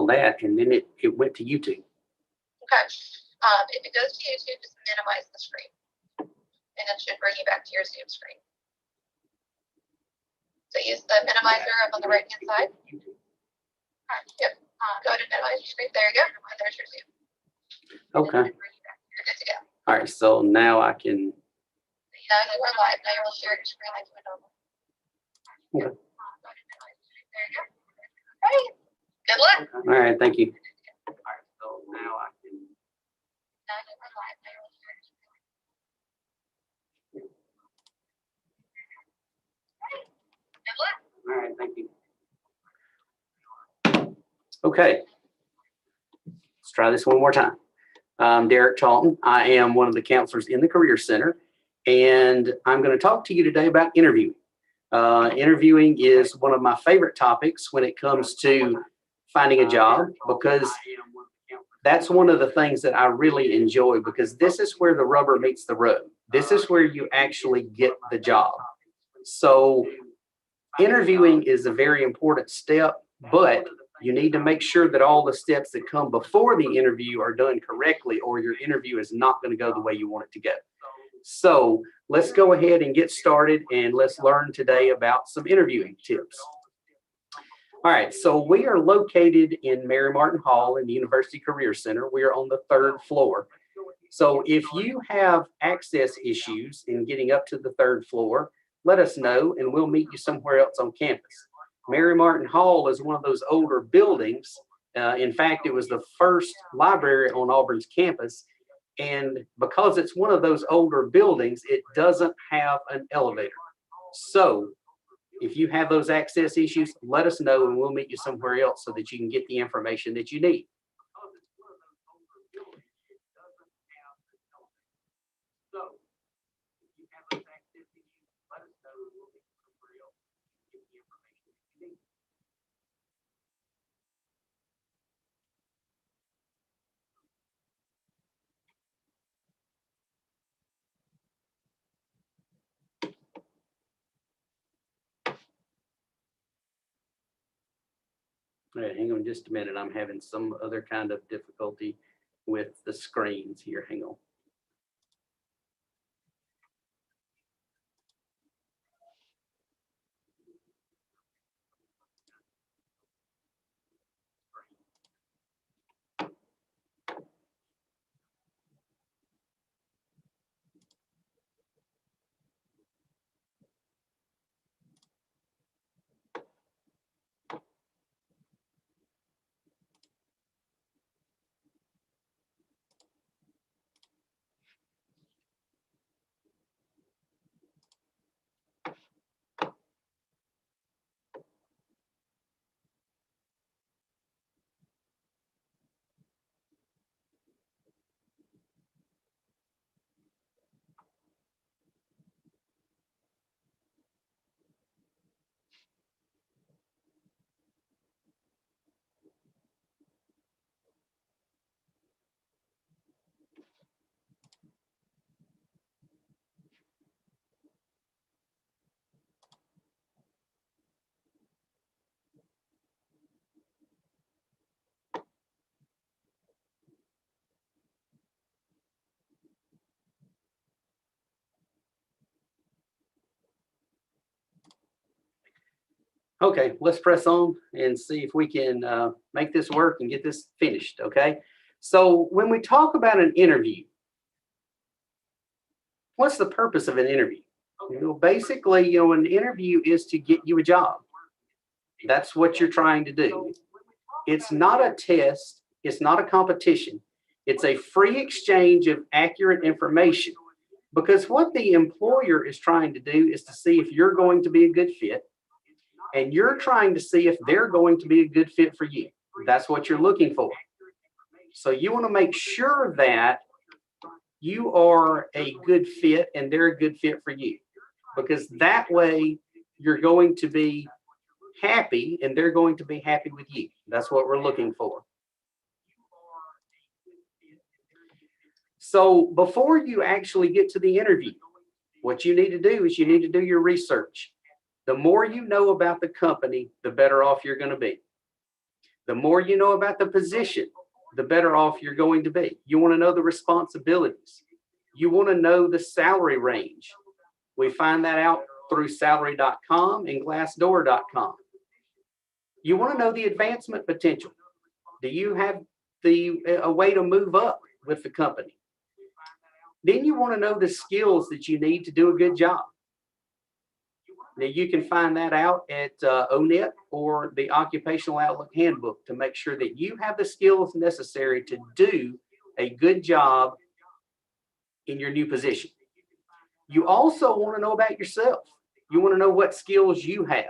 on that, and then it went to YouTube. Okay. If it goes to YouTube, just minimize the screen, and it should bring you back to your Zoom screen. So use the minimizer up on the right hand side. Yep. Go ahead and minimize your screen. There you go. And there's your Zoom. Okay. You're good to go. All right. So now I can. Now you are live. Now you'll share your screen like you would normally. Okay. There you go. All right. Good luck. All right. Thank you. All right. So now I can. Now you are live. Now you'll share your screen. Good luck. All right. Thank you. Okay. Let's try this one more time. I'm Derek Charlton. I am one of the counselors in the Career Center, and I'm going to talk to you today about interviewing. Interviewing is one of my favorite topics when it comes to finding a job, because that's one of the things that I really enjoy, because this is where the rubber meets the road. This is where you actually get the job. So interviewing is a very important step, but you need to make sure that all the steps that come before the interview are done correctly, or your interview is not going to go the way you want it to go. So let's go ahead and get started, and let's learn today about some interviewing tips. All right, so we are located in Mary Martin Hall in the University Career Center. We are on the 3rd floor. So if you have access issues in getting up to the 3rd floor, let us know and we'll meet you somewhere else on campus. Mary Martin Hall is one of those older buildings. In fact, it was the first library on Auburn's campus. And because it's one of those older buildings, it doesn't have an elevator. So if you have those access issues, let us know and we'll meet you somewhere else so that you can get the information that you need. All right, hang on just a minute. I'm having some other kind of difficulty with the screens here. Hang on. Okay, let's press on and see if we can make this work and get this finished, okay? So when we talk about an interview, what's the purpose of an interview? Basically, an interview is to get you a job. That's what you're trying to do. It's not a test. It's not a competition. It's a free exchange of accurate information, because what the employer is trying to do is to see if you're going to be a good fit, and you're trying to see if they're going to be a good fit for you. That's what you're looking for. So you want to make sure that you are a good fit and they're a good fit for you, because that way you're going to be happy and they're going to be happy with you. That's what we're looking for. So before you actually get to the interview, what you need to do is you need to do your research. The more you know about the company, the better off you're going to be. The more you know about the position, the better off you're going to be. You want to know the responsibilities. You want to know the salary range. We find that out through salary.com and glassdoor.com. You want to know the advancement potential. Do you have a way to move up with the company? Then you want to know the skills that you need to do a good job. Now you can find that out at ONET or the Occupational Outlook Handbook to make sure that you have the skills necessary to do a good job in your new position. You also want to know about yourself. You want to know what skills you have.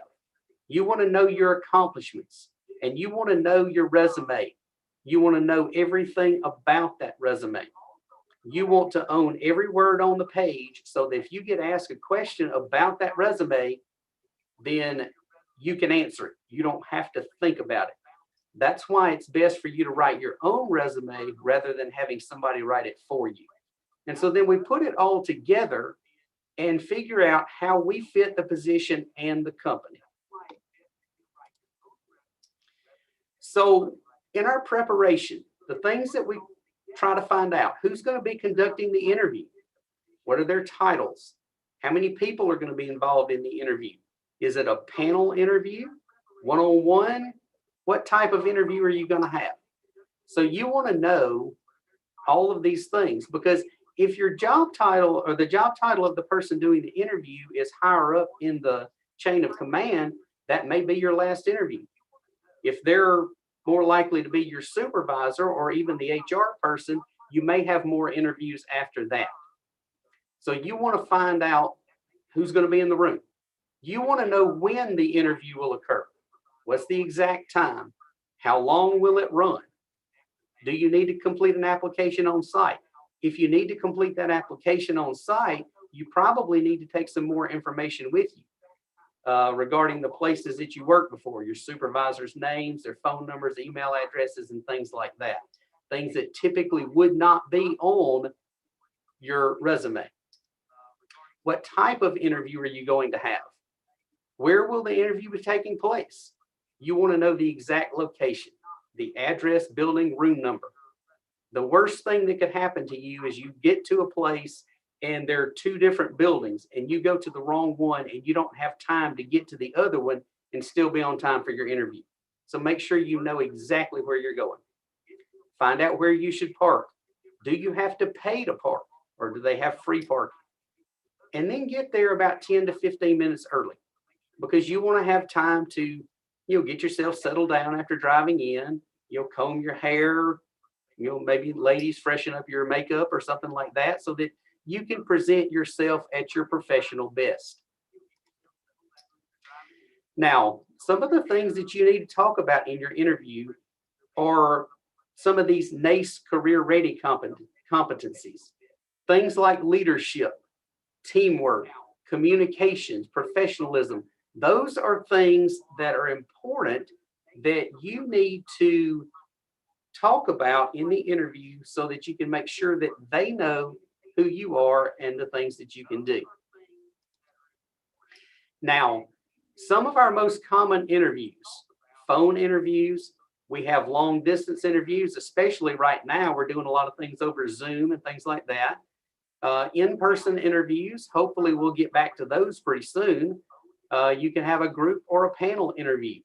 You want to know your accomplishments, and you want to know your resume. You want to know everything about that resume. You want to own every word on the page so that if you get asked a question about that resume, then you can answer it. You don't have to think about it. That's why it's best for you to write your own resume rather than having somebody write it for you. And so then we put it all together and figure out how we fit the position and the company. So in our preparation, the things that we try to find out: who's going to be conducting the interview? What are their titles? How many people are going to be involved in the interview? Is it a panel interview, one-on-one? What type of interview are you going to have? So you want to know all of these things, because if your job title or the job title of the person doing the interview is higher up in the chain of command, that may be your last interview. If they're more likely to be your supervisor or even the HR person, you may have more interviews after that. So you want to find out who's going to be in the room. You want to know when the interview will occur. What's the exact time? How long will it run? Do you need to complete an application on site? If you need to complete that application on site, you probably need to take some more information with you regarding the places that you worked before, your supervisors' names, their phone numbers, email addresses, and things like that. Things that typically would not be on your resume. What type of interview are you going to have? Where will the interview be taking place? You want to know the exact location, the address, building, room number. The worst thing that could happen to you is you get to a place and there are two different buildings and you go to the wrong one and you don't have time to get to the other one and still be on time for your interview. So make sure you know exactly where you're going. Find out where you should park. Do you have to pay to park, or do they have free parking? And then get there about 10 to 15 minutes early, because you want to have time to, get yourself settled down after driving in, comb your hair, maybe ladies freshen up your makeup or something like that so that you can present yourself at your professional best. Now, some of the things that you need to talk about in your interview are some of these NACE career ready competencies. Things like leadership, teamwork, communications, professionalism. Those are things that are important that you need to talk about in the interview so that you can make sure that they know who you are and the things that you can do. Now, some of our most common interviews, phone interviews, we have long distance interviews, especially right now, we're doing a lot of things over Zoom and things like that. In-person interviews, hopefully we'll get back to those pretty soon. You can have a group or a panel interview.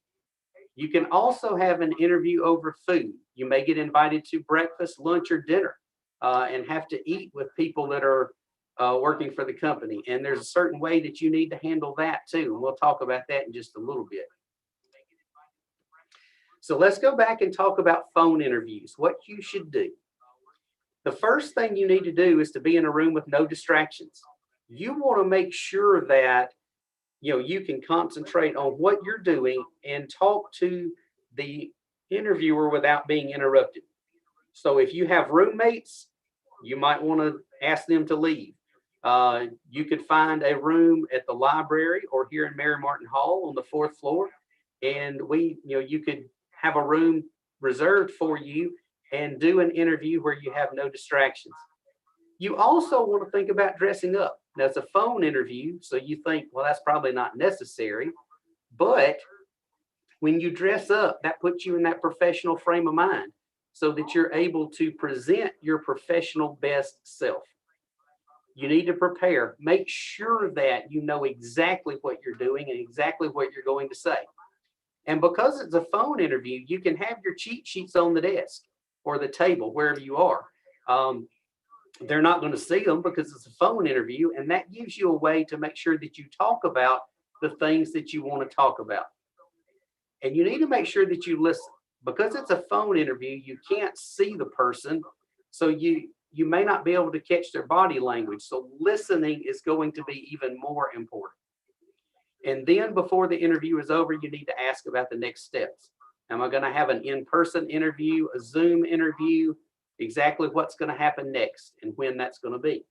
You can also have an interview over food. You may get invited to breakfast, lunch, or dinner and have to eat with people that are working for the company. And there's a certain way that you need to handle that too. And we'll talk about that in just a little bit. So let's go back and talk about phone interviews, what you should do. The first thing you need to do is to be in a room with no distractions. You want to make sure that you can concentrate on what you're doing and talk to the interviewer without being interrupted. So if you have roommates, you might want to ask them to leave. You could find a room at the library or here in Mary Martin Hall on the 4th floor, and you could have a room reserved for you and do an interview where you have no distractions. You also want to think about dressing up. Now, it's a phone interview, so you think, well, that's probably not necessary. But When you dress up, that puts you in that professional frame of mind so that you're able to present your professional best self. You need to prepare. Make sure that you know exactly what you're doing and exactly what you're going to say. And because it's a phone interview, you can have your cheat sheets on the desk or the table, wherever you are. They're not going to see them because it's a phone interview, and that gives you a way to make sure that you talk about the things that you want to talk about. And you need to make sure that you listen. Because it's a phone interview, you can't see the person, so you may not be able to catch their body language. So listening is going to be even more important. And then before the interview is over, you need to ask about the next steps. Am I going to have an in-person interview, a Zoom interview, exactly what's going to happen next and when that's going to be.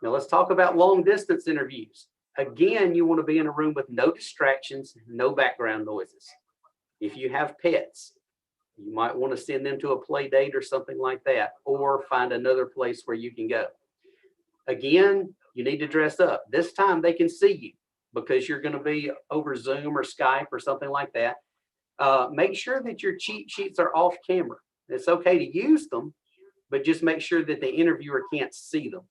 Now let's talk about long distance interviews. Again, you want to be in a room with no distractions, no background noises. If you have pets, you might want to send them to a play date or something like that, or find another place where you can go. Again, you need to dress up. This time they can see you because you're going to be over Zoom or Skype or something like that. Make sure that your cheat sheets are off camera. It's okay to use them, but just make sure that the interviewer can't see them.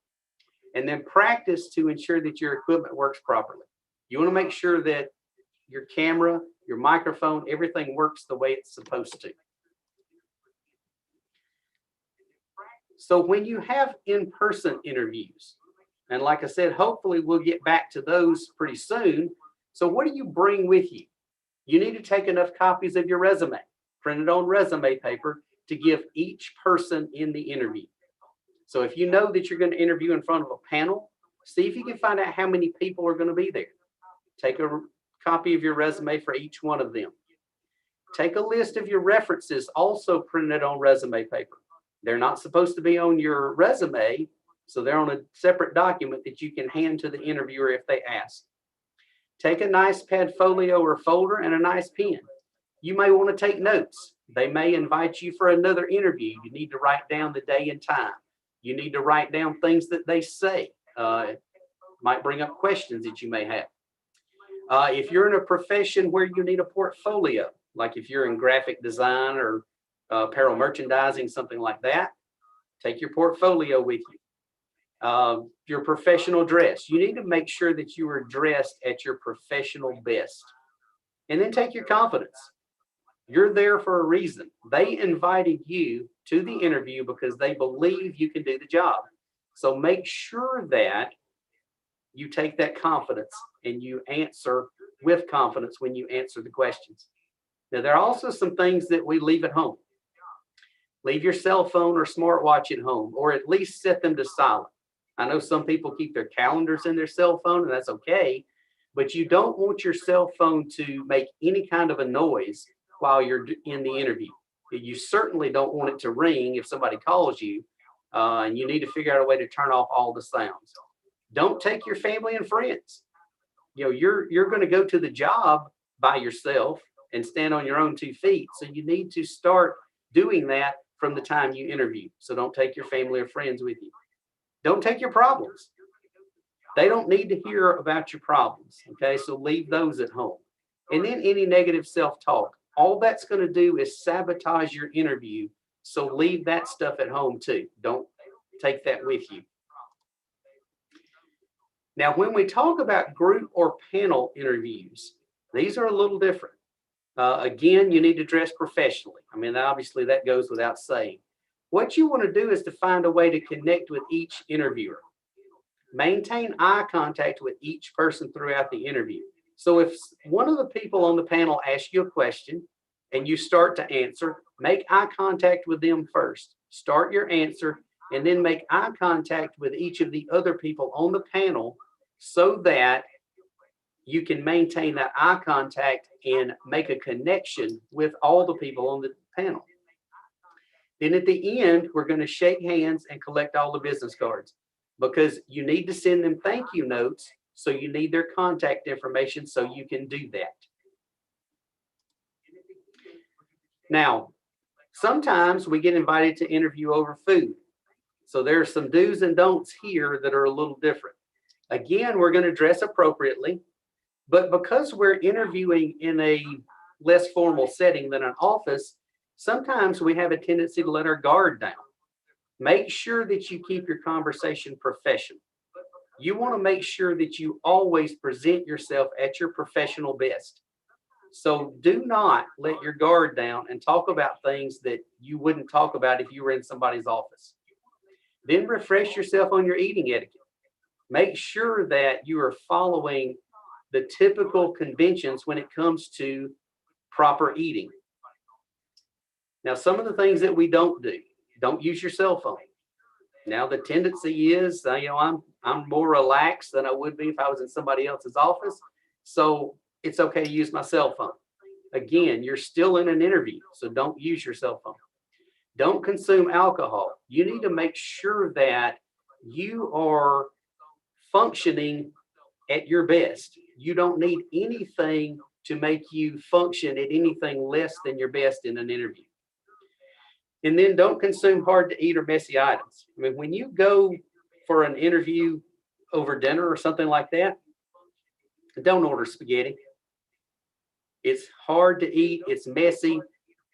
And then practice to ensure that your equipment works properly. You want to make sure that your camera, your microphone, everything works the way it's supposed to. So when you have in-person interviews, and like I said, hopefully we'll get back to those pretty soon. So what do you bring with you? You need to take enough copies of your resume, printed on resume paper, to give each person in the interview. So if you know that you're going to interview in front of a panel, see if you can find out how many people are going to be there. Take a copy of your resume for each one of them. Take a list of your references, also printed on resume paper. They're not supposed to be on your resume, so they're on a separate document that you can hand to the interviewer if they ask. Take a nice pad folio or folder and a nice pen. You may want to take notes. They may invite you for another interview. You need to write down the day and time. You need to write down things that they say. It might bring up questions that you may have. If you're in a profession where you need a portfolio, like if you're in graphic design or apparel merchandising, something like that, take your portfolio with you. Your professional dress. You need to make sure that you are dressed at your professional best. And then take your confidence. You're there for a reason. They invited you to the interview because they believe you can do the job. So make sure that you take that confidence and you answer with confidence when you answer the questions. Now, there are also some things that we leave at home. Leave your cell phone or smartwatch at home, or at least set them to silent. I know some people keep their calendars in their cell phone, and that's okay, but you don't want your cell phone to make any kind of a noise while you're in the interview. You certainly don't want it to ring if somebody calls you, and you need to figure out a way to turn off all the sounds. Don't take your family and friends. You know, you're going to go to the job by yourself and stand on your own 2 feet. So you need to start doing that from the time you interview. So don't take your family or friends with you. Don't take your problems. They don't need to hear about your problems. Okay, so leave those at home. And then any negative self-talk. All that's going to do is sabotage your interview. So leave that stuff at home too. Don't take that with you. Now, when we talk about group or panel interviews, these are a little different. Again, you need to dress professionally. I mean, obviously that goes without saying. What you want to do is to find a way to connect with each interviewer. Maintain eye contact with each person throughout the interview. So if one of the people on the panel asks you a question and you start to answer, make eye contact with them first. Start your answer and then make eye contact with each of the other people on the panel so that you can maintain that eye contact and make a connection with all the people on the panel. Then at the end, we're going to shake hands and collect all the business cards because you need to send them thank you notes. So you need their contact information so you can do that. Now, sometimes we get invited to interview over food. So there's some do's and don'ts here that are a little different. Again, we're going to dress appropriately, But because we're interviewing in a less formal setting than an office, sometimes we have a tendency to let our guard down. Make sure that you keep your conversation professional. You want to make sure that you always present yourself at your professional best. So do not let your guard down and talk about things that you wouldn't talk about if you were in somebody's office. Then refresh yourself on your eating etiquette. Make sure that you are following the typical conventions when it comes to proper eating. Now, some of the things that we don't do, don't use your cell phone. Now, the tendency is, I'm more relaxed than I would be if I was in somebody else's office. So it's okay to use my cell phone. Again, you're still in an interview, so don't use your cell phone. Don't consume alcohol. You need to make sure that you are functioning at your best. You don't need anything to make you function at anything less than your best in an interview. And then don't consume hard to eat or messy items. I mean, when you go for an interview over dinner or something like that, don't order spaghetti. It's hard to eat. It's messy.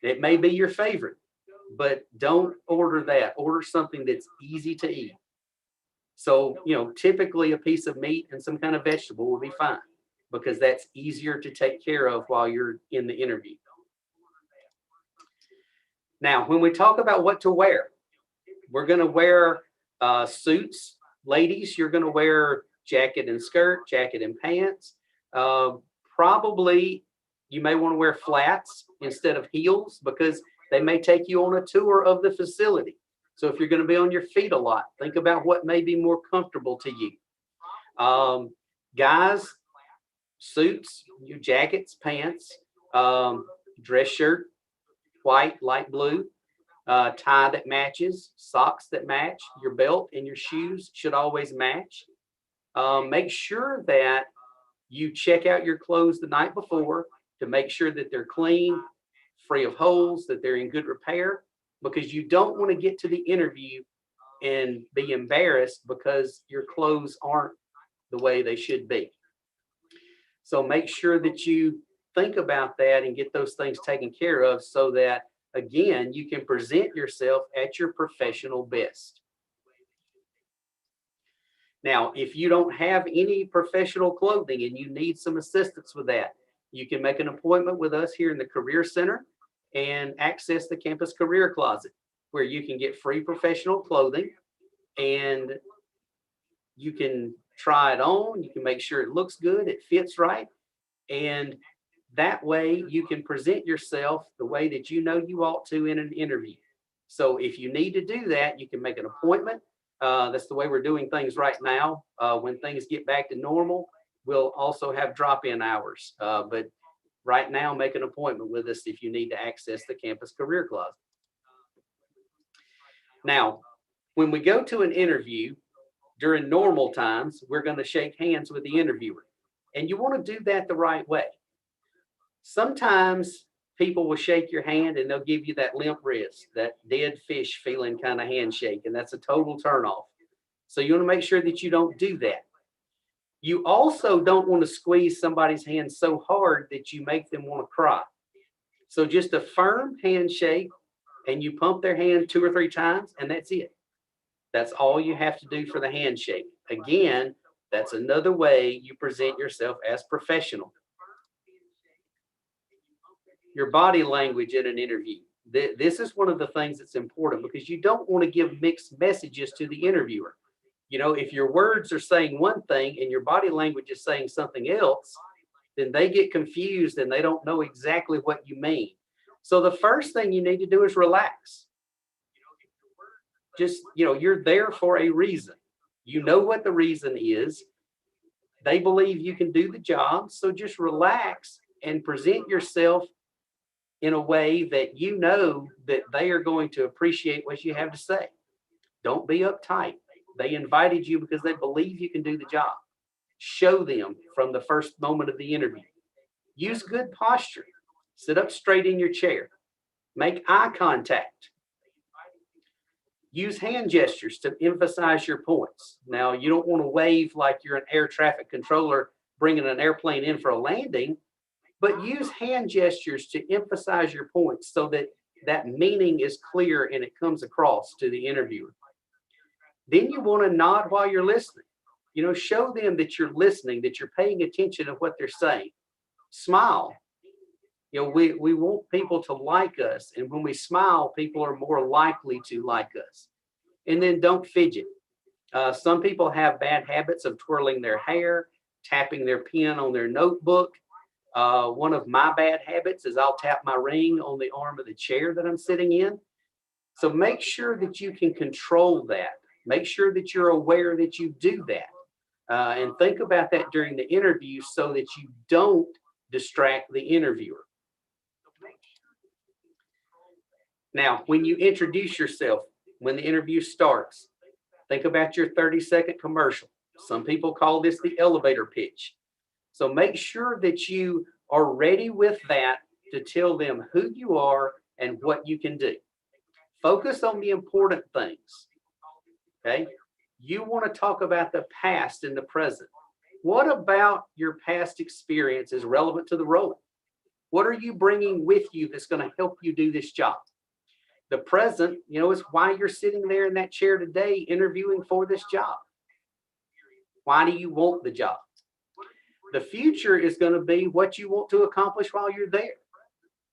It may be your favorite, but don't order that. Order something that's easy to eat. So, typically a piece of meat and some kind of vegetable will be fine because that's easier to take care of while you're in the interview. Now, when we talk about what to wear, we're going to wear suits. Ladies, you're going to wear jacket and skirt, jacket and pants. Probably you may want to wear flats instead of heels because they may take you on a tour of the facility. So if you're going to be on your feet a lot, think about what may be more comfortable to you. Guys, suits, your jackets, pants, dress shirt, white, light blue, tie that matches, socks that match, your belt and your shoes should always match. Make sure that you check out your clothes the night before to make sure that they're clean, free of holes, that they're in good repair, because you don't want to get to the interview and be embarrassed because your clothes aren't the way they should be. So make sure that you think about that and get those things taken care of so that, again, you can present yourself at your professional best. Now, if you don't have any professional clothing and you need some assistance with that, you can make an appointment with us here in the Career Center and access the Campus Career Closet, where you can get free professional clothing and you can try it on. You can make sure it looks good, it fits right. And that way you can present yourself the way that you know you ought to in an interview. So if you need to do that, you can make an appointment. That's the way we're doing things right now. When things get back to normal, we'll also have drop-in hours. But right now, make an appointment with us if you need to access the Campus Career Closet. Now, when we go to an interview during normal times, we're going to shake hands with the interviewer. And you want to do that the right way. Sometimes people will shake your hand and they'll give you that limp wrist, that dead fish feeling kind of handshake, and that's a total turnoff. So you want to make sure that you don't do that. You also don't want to squeeze somebody's hand so hard that you make them want to cry. So just a firm handshake, and you pump their hand 2 or 3 times, and that's it. That's all you have to do for the handshake. Again, that's another way you present yourself as professional. Your body language in an interview. This is one of the things that's important because you don't want to give mixed messages to the interviewer. If your words are saying one thing and your body language is saying something else, then they get confused and they don't know exactly what you mean. So the first thing you need to do is relax. Just, you're there for a reason. You know what the reason is. They believe you can do the job. So just relax and present yourself in a way that you know that they are going to appreciate what you have to say. Don't be uptight. They invited you because they believe you can do the job. Show them from the first moment of the interview. Use good posture. Sit up straight in your chair. Make eye contact. Use hand gestures to emphasize your points. Now, you don't want to wave like you're an air traffic controller bringing an airplane in for a landing, but use hand gestures to emphasize your points so that that meaning is clear and it comes across to the interviewer. Then you want to nod while you're listening. Show them that you're listening, that you're paying attention to what they're saying. Smile. We want people to like us, and when we smile, people are more likely to like us. And then don't fidget. Some people have bad habits of twirling their hair, tapping their pen on their notebook. One of my bad habits is I'll tap my ring on the arm of the chair that I'm sitting in. So make sure that you can control that. Make sure that you're aware that you do that. And think about that during the interview so that you don't distract the interviewer. Now, when you introduce yourself, when the interview starts, think about your 30-second commercial. Some people call this the elevator pitch. So make sure that you are ready with that to tell them who you are and what you can do. Focus on the important things. Okay? You want to talk about the past and the present. What about your past experience is relevant to the role? What are you bringing with you that's going to help you do this job? The present, is why you're sitting there in that chair today interviewing for this job. Why do you want the job? The future is going to be what you want to accomplish while you're there.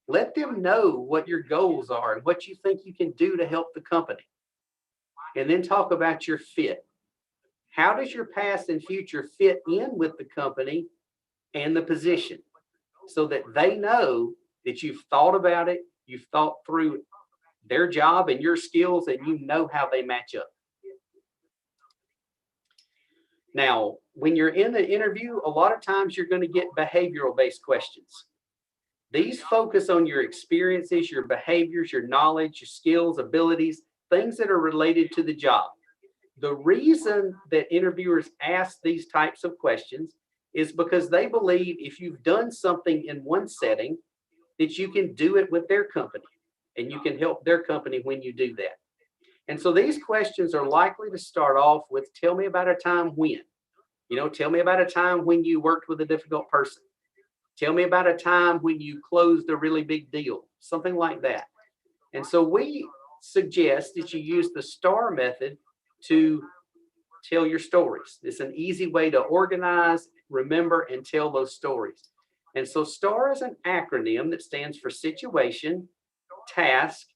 Let them know what your goals are and what you think you can do to help the company. And then talk about your fit. How does your past and future fit in with the company and the position so that they know that you've thought about it, you've thought through their job and your skills, and you know how they match up. Now, when you're in the interview, a lot of times you're going to get behavioral-based questions. These focus on your experiences, your behaviors, your knowledge, your skills, abilities, things that are related to the job. The reason that interviewers ask these types of questions is because they believe if you've done something in one setting, that you can do it with their company and you can help their company when you do that. And so these questions are likely to start off with, tell me about a time when. Tell me about a time when you worked with a difficult person. Tell me about a time when you closed a really big deal, something like that. And so we suggest that you use the STAR method to tell your stories. It's an easy way to organize, remember, and tell those stories. And so STAR is an acronym that stands for situation, task,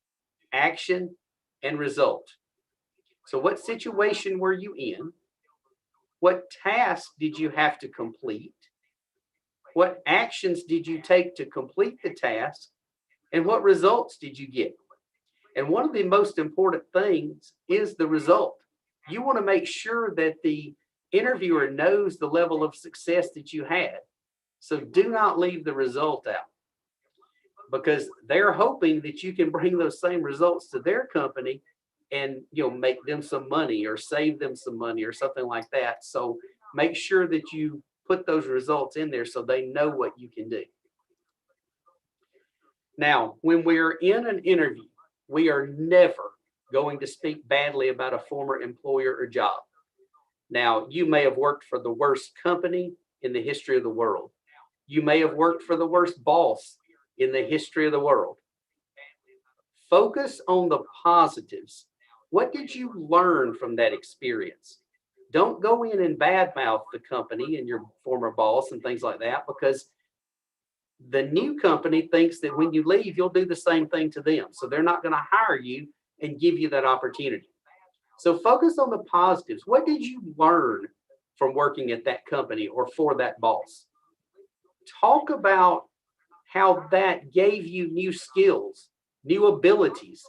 action, and result. So what situation were you in? What task did you have to complete? What actions did you take to complete the task? And what results did you get? And one of the most important things is the result. You want to make sure that the interviewer knows the level of success that you had. So do not leave the result out, because they're hoping that you can bring those same results to their company and make them some money or save them some money or something like that. So make sure that you put those results in there so they know what you can do. Now, when we're in an interview, we are never going to speak badly about a former employer or job. Now, you may have worked for the worst company in the history of the world. You may have worked for the worst boss in the history of the world. Focus on the positives. What did you learn from that experience? Don't go in and badmouth the company and your former boss and things like that, because the new company thinks that when you leave, you'll do the same thing to them. So they're not going to hire you and give you that opportunity. So focus on the positives. What did you learn from working at that company or for that boss? Talk about how that gave you new skills, new abilities.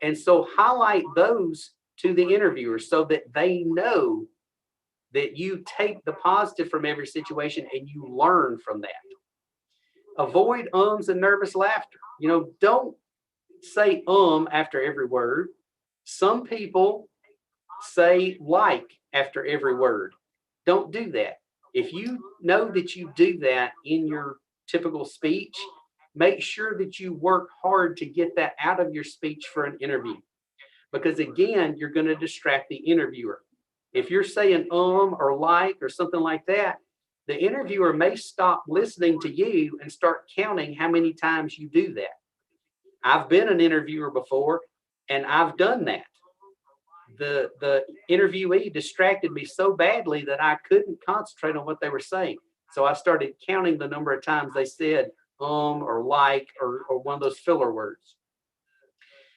And so highlight those to the interviewer so that they know that you take the positive from every situation and you learn from that. Avoid ums and nervous laughter. Don't say after every word. Some people say like after every word. Don't do that. If you know that you do that in your typical speech, make sure that you work hard to get that out of your speech for an interview. Because again, you're going to distract the interviewer. If you're saying or like or something like that, the interviewer may stop listening to you and start counting how many times you do that. I've been an interviewer before, and I've done that. The interviewee distracted me so badly that I couldn't concentrate on what they were saying. So I started counting the number of times they said or like or one of those filler words.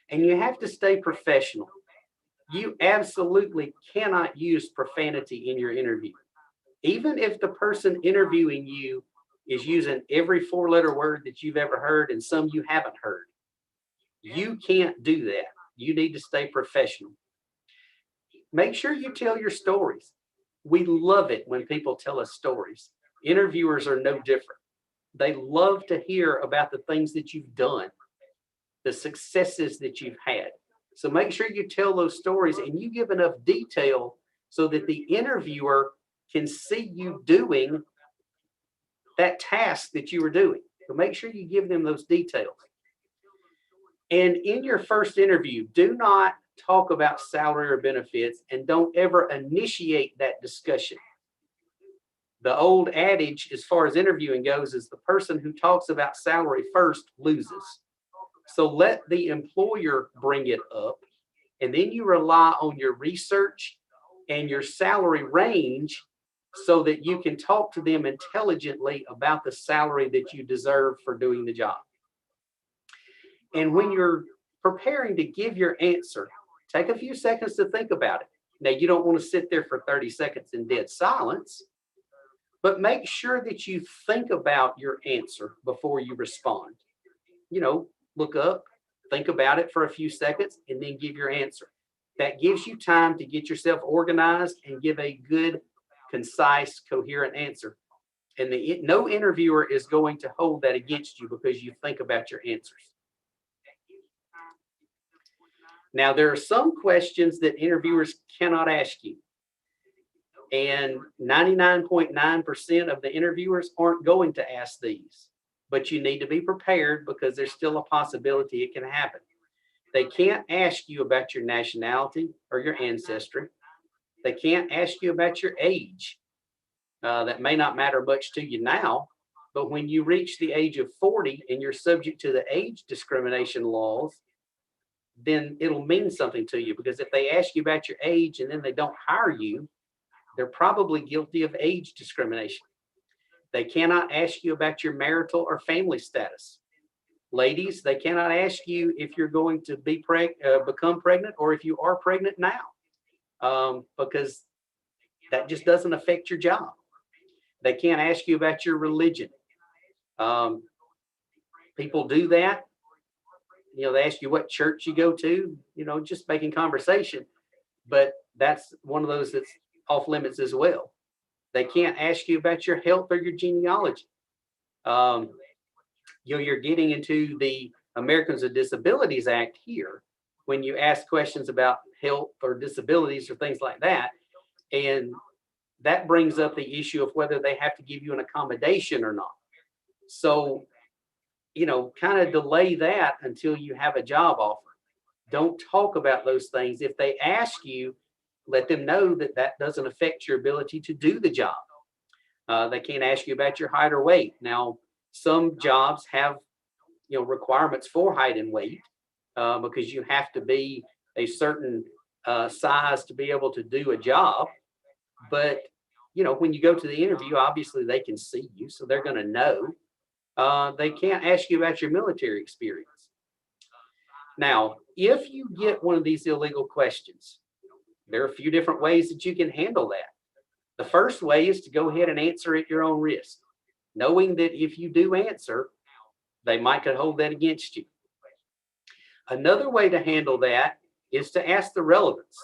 And you have to stay professional. You absolutely cannot use profanity in your interview. Even if the person interviewing you is using every four-letter word that you've ever heard and some you haven't heard, you can't do that. You need to stay professional. Make sure you tell your stories. We love it when people tell us stories. Interviewers are no different. They love to hear about the things that you've done, the successes that you've had. So make sure you tell those stories and you give enough detail so that the interviewer can see you doing that task that you were doing. So make sure you give them those details. And in your first interview, do not talk about salary or benefits, and don't ever initiate that discussion. The old adage, as far as interviewing goes, is the person who talks about salary first loses. So let the employer bring it up, and then you rely on your research and your salary range so that you can talk to them intelligently about the salary that you deserve for doing the job. And when you're preparing to give your answer, take a few seconds to think about it. Now, you don't want to sit there for 30 seconds in dead silence, but make sure that you think about your answer before you respond. Look up, think about it for a few seconds, and then give your answer. That gives you time to get yourself organized and give a good, concise, coherent answer. And no interviewer is going to hold that against you because you think about your answers. Now, there are some questions that interviewers cannot ask you. And 99.9% of the interviewers aren't going to ask these. But you need to be prepared because there's still a possibility it can happen. They can't ask you about your nationality or your ancestry. They can't ask you about your age. That may not matter much to you now, but when you reach the age of 40 and you're subject to the age discrimination laws, then it'll mean something to you, because if they ask you about your age and then they don't hire you, they're probably guilty of age discrimination. They cannot ask you about your marital or family status. Ladies, they cannot ask you if you're going to become pregnant or if you are pregnant now, because that just doesn't affect your job. They can't ask you about your religion. People do that. They ask you what church you go to, just making conversation. But that's one of those that's off limits as well. They can't ask you about your health or your genealogy. You're getting into the Americans with Disabilities Act here when you ask questions about health or disabilities or things like that. And that brings up the issue of whether they have to give you an accommodation or not. So, kind of delay that until you have a job offer. Don't talk about those things. If they ask you, let them know that that doesn't affect your ability to do the job. They can't ask you about your height or weight. Now, some jobs have, requirements for height and weight because you have to be a certain size to be able to do a job. But, when you go to the interview, obviously they can see you, so they're going to know. They can't ask you about your military experience. Now, if you get one of these illegal questions, there are a few different ways that you can handle that. The first way is to go ahead and answer at your own risk, knowing that if you do answer, they might could hold that against you. Another way to handle that is to ask the relevance.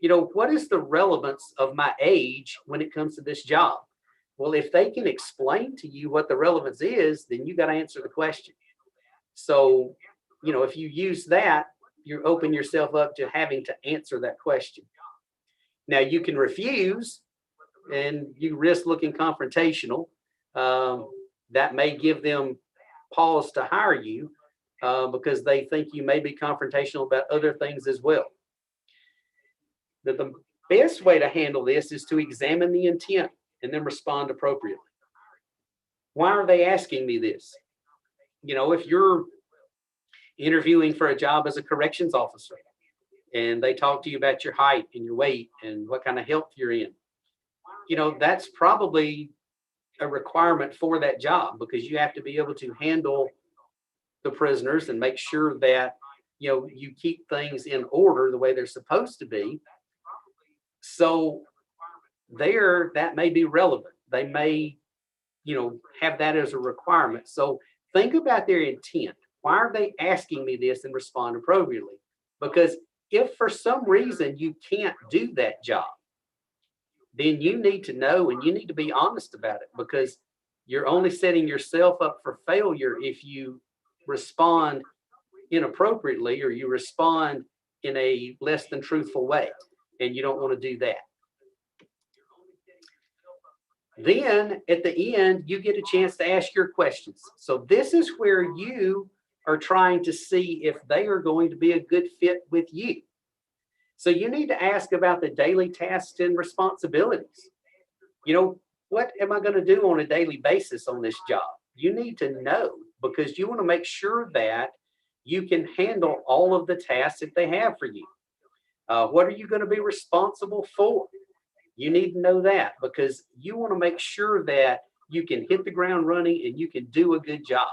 What is the relevance of my age when it comes to this job? Well, if they can explain to you what the relevance is, then you got to answer the question. So, if you use that, you open yourself up to having to answer that question. Now, you can refuse and you risk looking confrontational. That may give them pause to hire you because they think you may be confrontational about other things as well. The best way to handle this is to examine the intent and then respond appropriately. Why are they asking me this? If you're interviewing for a job as a corrections officer and they talk to you about your height and your weight and what kind of health you're in, that's probably a requirement for that job, because you have to be able to handle the prisoners and make sure that you keep things in order the way they're supposed to be. So that may be relevant. They may have that as a requirement. So think about their intent. Why are they asking me this, and respond appropriately? Because if for some reason you can't do that job, then you need to know and you need to be honest about it, because you're only setting yourself up for failure if you respond inappropriately or you respond in a less than truthful way, and you don't want to do that. Then at the end, you get a chance to ask your questions. So this is where you are trying to see if they are going to be a good fit with you. So you need to ask about the daily tasks and responsibilities. What am I going to do on a daily basis on this job? You need to know, because you want to make sure that you can handle all of the tasks that they have for you. What are you going to be responsible for? You need to know that, because you want to make sure that you can hit the ground running and you can do a good job.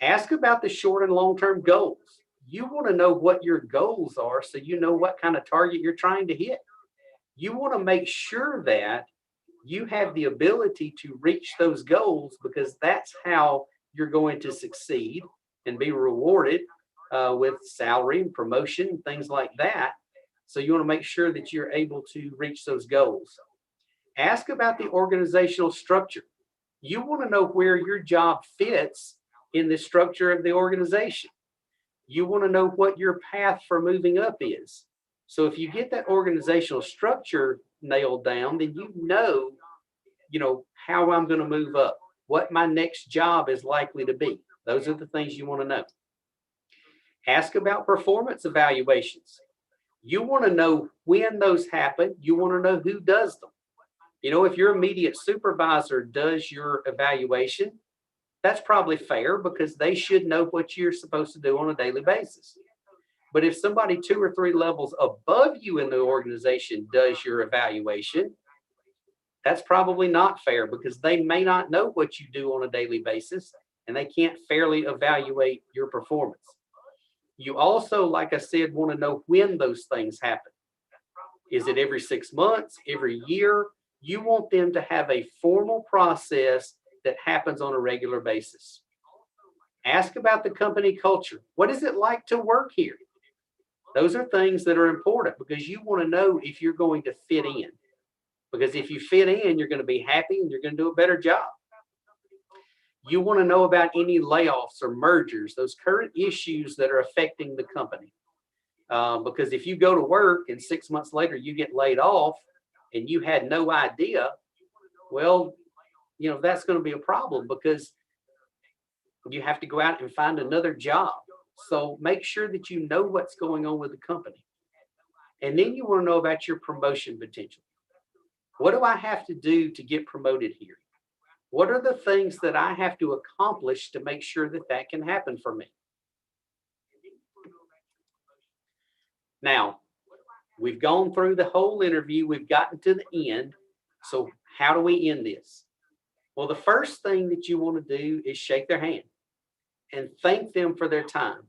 Ask about the short and long-term goals. You want to know what your goals are so you know what kind of target you're trying to hit. You want to make sure that you have the ability to reach those goals, because that's how you're going to succeed and be rewarded with salary and promotion and things like that. So you want to make sure that you're able to reach those goals. Ask about the organizational structure. You want to know where your job fits in the structure of the organization. You want to know what your path for moving up is. So if you get that organizational structure nailed down, then you know how I'm going to move up, what my next job is likely to be. Those are the things you want to know. Ask about performance evaluations. You want to know when those happen. You want to know who does them. If your immediate supervisor does your evaluation, that's probably fair, because they should know what you're supposed to do on a daily basis. But if somebody 2 or 3 levels above you in the organization does your evaluation, that's probably not fair, because they may not know what you do on a daily basis and they can't fairly evaluate your performance. You also, like I said, want to know when those things happen. Is it every 6 months, every year? You want them to have a formal process that happens on a regular basis. Ask about the company culture. What is it like to work here? Those are things that are important, because you want to know if you're going to fit in. Because if you fit in, you're going to be happy and you're going to do a better job. You want to know about any layoffs or mergers, those current issues that are affecting the company. Because if you go to work and 6 months later you get laid off and you had no idea, well, that's going to be a problem, because you have to go out and find another job. So make sure that you know what's going on with the company. And then you want to know about your promotion potential. What do I have to do to get promoted here? What are the things that I have to accomplish to make sure that that can happen for me? Now, we've gone through the whole interview. We've gotten to the end. So how do we end this? Well, the first thing that you want to do is shake their hand and thank them for their time.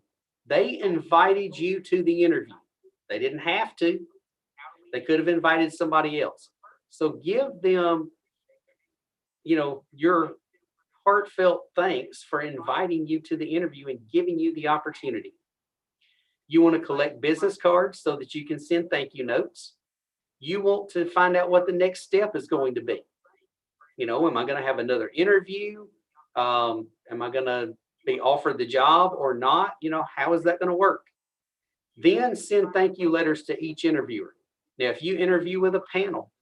They invited you to the interview. They didn't have to. They could have invited somebody else. So give them, your heartfelt thanks for inviting you to the interview and giving you the opportunity. You want to collect business cards so that you can send thank you notes. You want to find out what the next step is going to be. Am I going to have another interview? Am I going to be offered the job or not? How is that going to work? Then send thank you letters to each interviewer. Now, if you interview with a panel,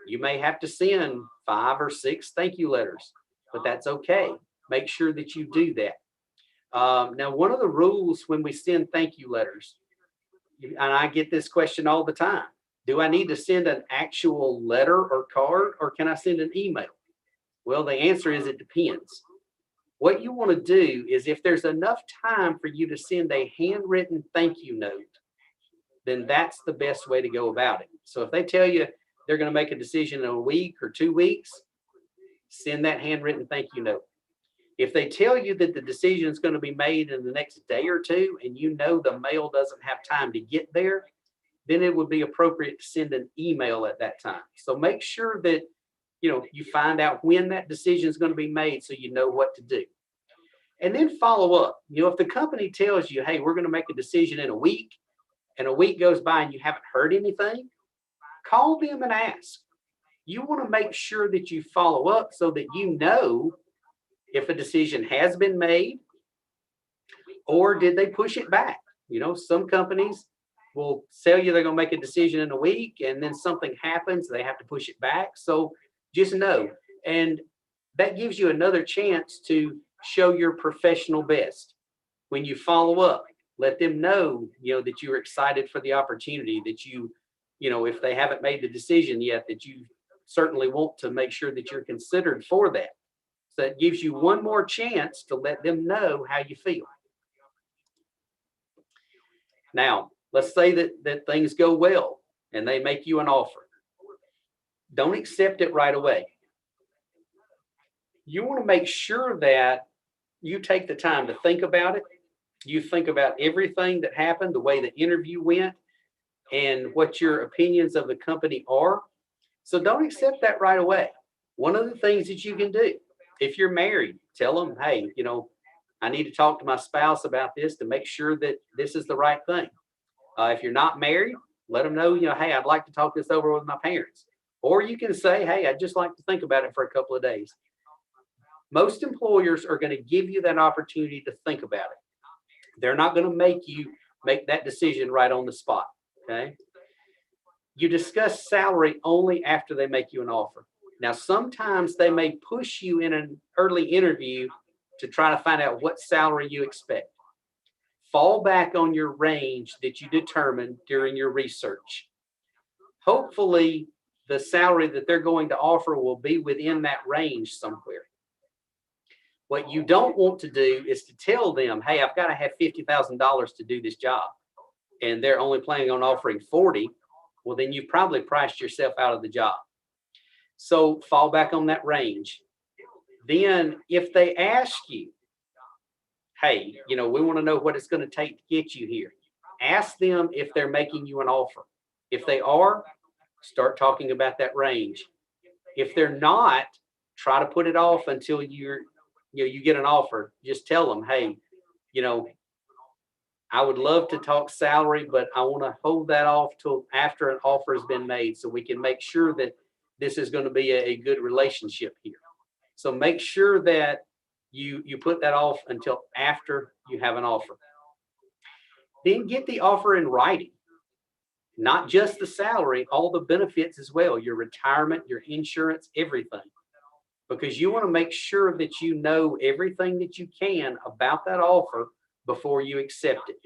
you may have to send 5 or 6 thank you letters, but that's okay. Make sure that you do that. Now, one of the rules when we send thank you letters, and I get this question all the time, do I need to send an actual letter or card, or can I send an email? Well, the answer is it depends. What you want to do is if there's enough time for you to send a handwritten thank you note, then that's the best way to go about it. So if they tell you they're going to make a decision in a week or 2 weeks, send that handwritten thank you note. If they tell you that the decision is going to be made in the next day or two, and you know the mail doesn't have time to get there, then it would be appropriate to send an email at that time. So make sure that you find out when that decision is going to be made so you know what to do. And then follow up. If the company tells you, hey, we're going to make a decision in a week, and a week goes by and you haven't heard anything, call them and ask. You want to make sure that you follow up so that you know if a decision has been made or did they push it back. Some companies will tell you they're going to make a decision in a week and then something happens, they have to push it back. So just know, and that gives you another chance to show your professional best. When you follow up, let them know, that you're excited for the opportunity, that if they haven't made the decision yet, that you certainly want to make sure that you're considered for that. So that gives you one more chance to let them know how you feel. Now, let's say that things go well and they make you an offer. Don't accept it right away. You want to make sure that you take the time to think about it. You think about everything that happened, the way the interview went, and what your opinions of the company are. So don't accept that right away. One of the things that you can do, if you're married, tell them, hey, I need to talk to my spouse about this to make sure that this is the right thing. If you're not married, let them know, hey, I'd like to talk this over with my parents. Or you can say, hey, I'd just like to think about it for a couple of days. Most employers are going to give you that opportunity to think about it. They're not going to make you make that decision right on the spot. Okay. You discuss salary only after they make you an offer. Now, sometimes they may push you in an early interview to try to find out what salary you expect. Fall back on your range that you determined during your research. Hopefully, the salary that they're going to offer will be within that range somewhere. What you don't want to do is to tell them, hey, I've got to have $50,000 to do this job, and they're only planning on offering 40. Well, then you've probably priced yourself out of the job. So fall back on that range. Then if they ask you, hey, we want to know what it's going to take to get you here, ask them if they're making you an offer. If they are, start talking about that range. If they're not, try to put it off until you get an offer. Just tell them, hey, I would love to talk salary, but I want to hold that off till after an offer has been made so we can make sure that this is going to be a good relationship here. So make sure that you put that off until after you have an offer. Then get the offer in writing. Not just the salary, all the benefits as well, your retirement, your insurance, everything. Because you want to make sure that you know everything that you can about that offer before you accept it.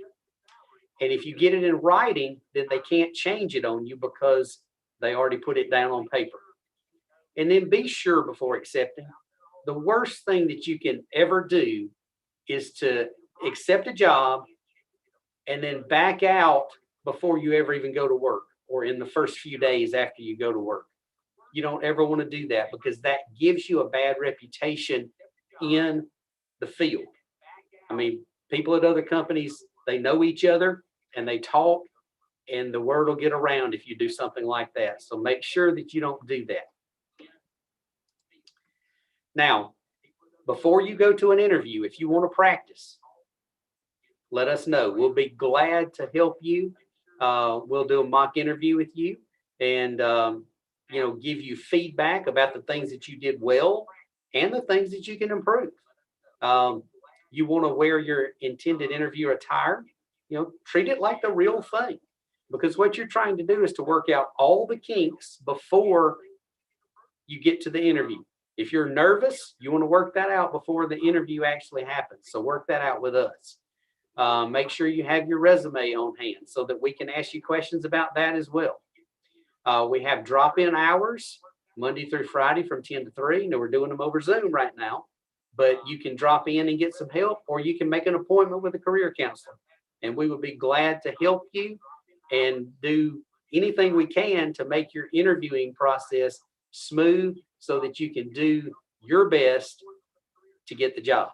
And if you get it in writing, then they can't change it on you because they already put it down on paper. And then be sure before accepting. The worst thing that you can ever do is to accept a job and then back out before you ever even go to work or in the first few days after you go to work. You don't ever want to do that because that gives you a bad reputation in the field. I mean, people at other companies, they know each other and they talk, and the word will get around if you do something like that. So make sure that you don't do that. Now, before you go to an interview, if you want to practice, let us know. We'll be glad to help you. We'll do a mock interview with you and give you feedback about the things that you did well and the things that you can improve. You want to wear your intended interview attire, treat it like the real thing, because what you're trying to do is to work out all the kinks before you get to the interview. If you're nervous, you want to work that out before the interview actually happens. So work that out with us. Make sure you have your resume on hand so that we can ask you questions about that as well. We have drop-in hours Monday through Friday from 10 to 3. Now, we're doing them over Zoom right now, but you can drop in and get some help, or you can make an appointment with a career counselor. And we would be glad to help you and do anything we can to make your interviewing process smooth so that you can do your best to get the job.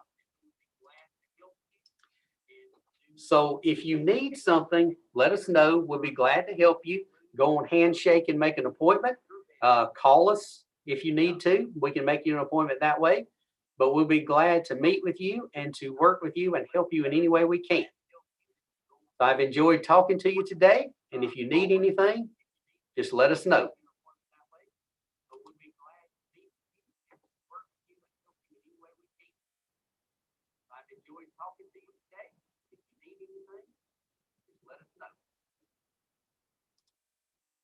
So if you need something, let us know. We'll be glad to help you. Go on Handshake and make an appointment. Call us if you need to. We can make you an appointment that way. But we'll be glad to meet with you and to work with you and help you in any way we can. I've enjoyed talking to you today. And if you need anything, just let us know. I've enjoyed talking to you today. If you need anything, just let us know.